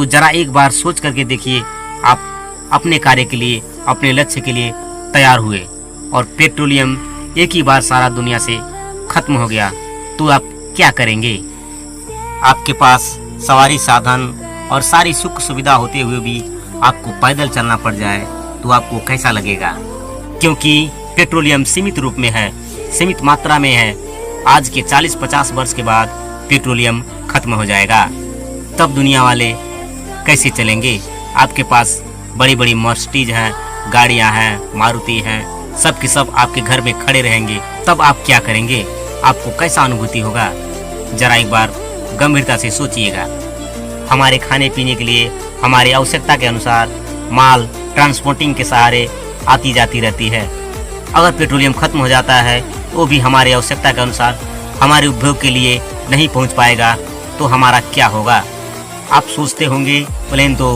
तो जरा एक बार सोच करके देखिए, आप अपने कार्य के लिए, अपने लक्ष्य के लिए तैयार हुए और पेट्रोलियम एक ही बार सारा दुनिया से खत्म हो गया, तो आप क्या करेंगे? आपके पास सवारी साधन और सारी सुख सुविधा होते हुए भी आपको पैदल चलना पड़ जाए तो आपको कैसा लगेगा? क्योंकि पेट्रोलियम सीमित रूप में है, सीमित मात्रा में है। आज के 40-50 वर्ष के बाद पेट्रोलियम खत्म हो जाएगा, तब दुनिया वाले कैसे चलेंगे? आपके पास बड़ी बड़ी मर्सिडीज हैं, गाड़ियां हैं, मारुति हैं, सब के सब आपके घर में खड़े रहेंगे, तब आप क्या करेंगे? आपको कैसा अनुभूति होगा? जरा एक बार गंभीरता से सोचिएगा। हमारे खाने पीने के लिए हमारी आवश्यकता के अनुसार माल ट्रांसपोर्टिंग के सहारे आती जाती रहती है। अगर पेट्रोलियम खत्म हो जाता है, वो भी हमारी आवश्यकता के अनुसार हमारे उपभोग के लिए नहीं पहुंच पाएगा, तो हमारा क्या होगा? आप सोचते होंगे प्लेन तो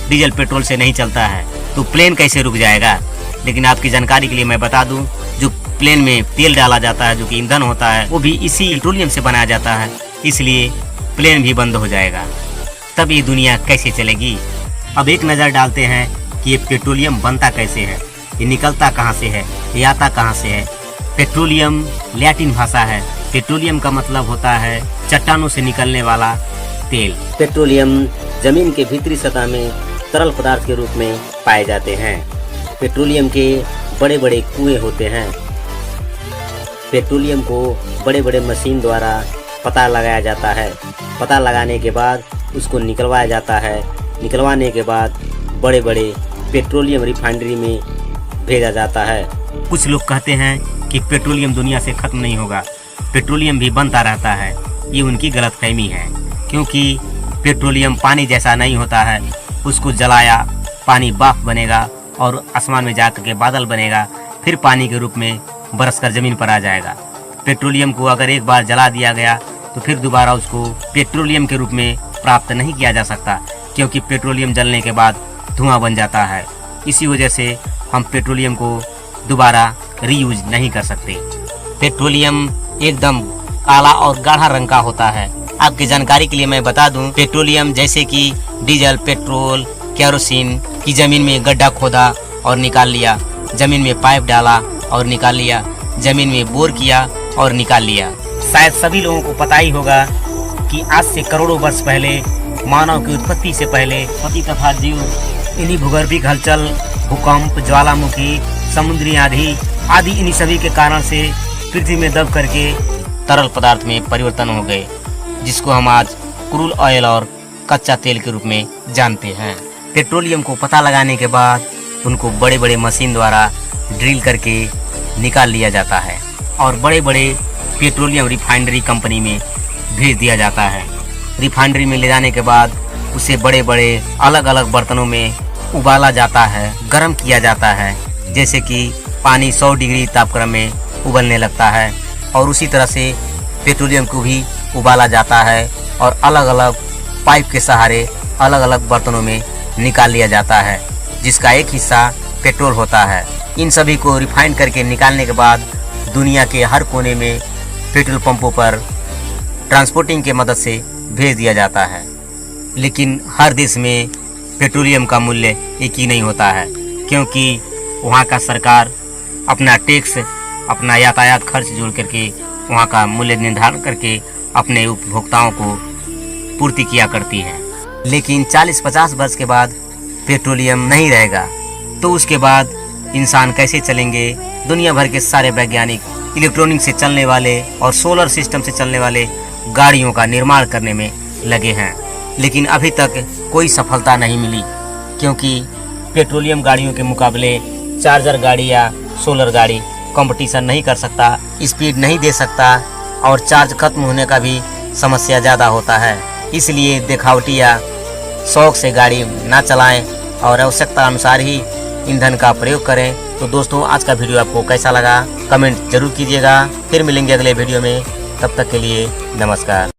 डीजल पेट्रोल से नहीं चलता है, तो प्लेन कैसे रुक जाएगा? लेकिन आपकी जानकारी के लिए मैं बता दूं, जो प्लेन में तेल डाला जाता है, जो कि ईंधन होता है, वो भी इसी पेट्रोलियम से बनाया जाता है, इसलिए प्लेन भी बंद हो जाएगा। तब ये दुनिया कैसे चलेगी? अब एक नज़र डालते हैं कि ये पेट्रोलियम बनता कैसे है, ये निकलता कहाँ से है, ये आता कहाँ से है। पेट्रोलियम लैटिन भाषा है। पेट्रोलियम का मतलब होता है चट्टानों से निकलने वाला तेल। पेट्रोलियम जमीन के भीतरी सतह में तरल पदार्थ के रूप में पाए जाते हैं। पेट्रोलियम के बड़े बड़े कुएं होते हैं। पेट्रोलियम को बड़े बड़े मशीन द्वारा पता लगाया जाता है। पता लगाने के बाद उसको निकलवाया जाता है। निकलवाने के बाद बड़े बड़े पेट्रोलियम रिफाइनरी में भेजा जाता है। कुछ लोग कहते हैं कि पेट्रोलियम दुनिया से खत्म नहीं होगा, पेट्रोलियम भी बनता रहता है। ये उनकी गलतफहमी है, क्योंकि पेट्रोलियम पानी जैसा नहीं होता है। उसको जलाया, पानी भाप बनेगा और आसमान में जाकर के बादल बनेगा, फिर पानी के रूप में बरसकर ज़मीन पर आ जाएगा। पेट्रोलियम को अगर एक बार जला दिया गया तो फिर दोबारा उसको पेट्रोलियम के रूप में प्राप्त नहीं किया जा सकता, क्योंकि पेट्रोलियम जलने के बाद धुआं बन जाता है। इसी वजह से हम पेट्रोलियम को दोबारा रीयूज नहीं कर सकते। पेट्रोलियम एकदम काला और गाढ़ा रंग का होता है। आपकी जानकारी के लिए मैं बता दूं, पेट्रोलियम जैसे कि डीजल, पेट्रोल, केरोसिन की जमीन में गड्ढा खोदा और निकाल लिया, जमीन में पाइप डाला और निकाल लिया, जमीन में बोर किया और निकाल लिया। शायद सभी लोगों को पता ही होगा कि आज से करोड़ों वर्ष पहले, मानव की उत्पत्ति से पहले, पति तथा जीव इन्हीं भूगर्भिक हलचल, भूकंप, ज्वालामुखी, समुद्री आंधी आदि इन्हीं सभी के कारण से पृथ्वी में दब करके तरल पदार्थ में परिवर्तन हो गए, जिसको हम आज क्रूड ऑयल और कच्चा तेल के रूप में जानते हैं। पेट्रोलियम को पता लगाने के बाद उनको बड़े बड़े मशीन द्वारा ड्रिल करके निकाल लिया जाता है और बड़े बड़े पेट्रोलियम रिफाइनरी कंपनी में भेज दिया जाता है। रिफाइनरी में ले जाने के बाद उसे बड़े बड़े अलग अलग बर्तनों में उबाला जाता है, गर्म किया जाता है, जैसे कि पानी 100 डिग्री तापक्रम में उबलने लगता है। और उसी तरह से पेट्रोलियम को भी उबाला जाता है और अलग अलग पाइप के सहारे अलग अलग बर्तनों में निकाल लिया जाता है, जिसका एक हिस्सा पेट्रोल होता है। इन सभी को रिफाइन करके निकालने के बाद दुनिया के हर कोने में पेट्रोल पंपों पर ट्रांसपोर्टिंग के मदद से भेज दिया जाता है। लेकिन हर देश में पेट्रोलियम का मूल्य एक ही नहीं होता है, क्योंकि वहाँ का सरकार अपना टैक्स, अपना यातायात खर्च जोड़ करके वहाँ का मूल्य निर्धारण करके अपने उपभोक्ताओं को पूर्ति किया करती है। लेकिन 40-50 वर्ष के बाद पेट्रोलियम नहीं रहेगा, तो उसके बाद इंसान कैसे चलेंगे? दुनिया भर के सारे वैज्ञानिक इलेक्ट्रॉनिक से चलने वाले और सोलर सिस्टम से चलने वाले गाड़ियों का निर्माण करने में लगे हैं, लेकिन अभी तक कोई सफलता नहीं मिली, क्योंकि पेट्रोलियम गाड़ियों के मुकाबले चार्जर गाड़ी या सोलर गाड़ी कंपटीशन नहीं कर सकता, स्पीड नहीं दे सकता और चार्ज खत्म होने का भी समस्या ज़्यादा होता है। इसलिए दिखावटी या शौक से गाड़ी ना चलाएं और आवश्यकता अनुसार ही ईंधन का प्रयोग करें। तो दोस्तों, आज का वीडियो आपको कैसा लगा कमेंट जरूर कीजिएगा। फिर मिलेंगे अगले वीडियो में, तब तक के लिए नमस्कार।